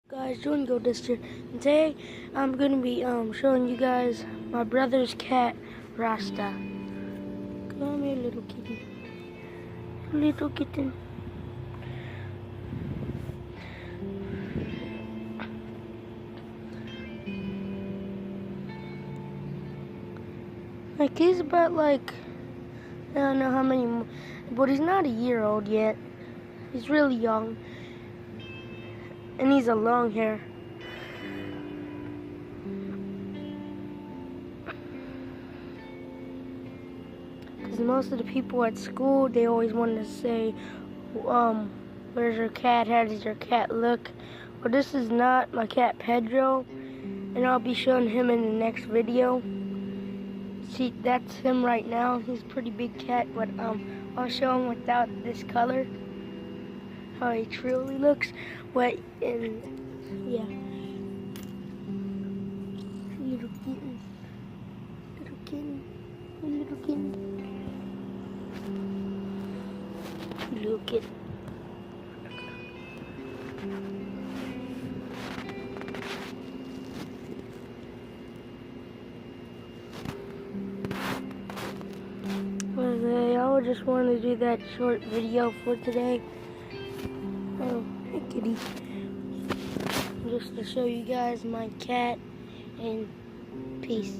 Guys, doing Go District. Today I'm gonna be showing you guys my brother's cat, Rasta. Come here, little kitty. Little kitten. Like he's about I don't know how many, but he's not a year old yet. He's really young. And he's a long hair. Because most of the people at school, they always wanted to say, where's your cat? How does your cat look? Well, this is not my cat Pedro, and I'll be showing him in the next video. See, that's him right now. He's a pretty big cat, but I'll show him without this color, how he truly looks. But yeah, little kitten, little kitten, little kitten, little kitten. Okay, I just wanted to do that short video for today. Oh, hey kitty. Just to show you guys my cat, and peace.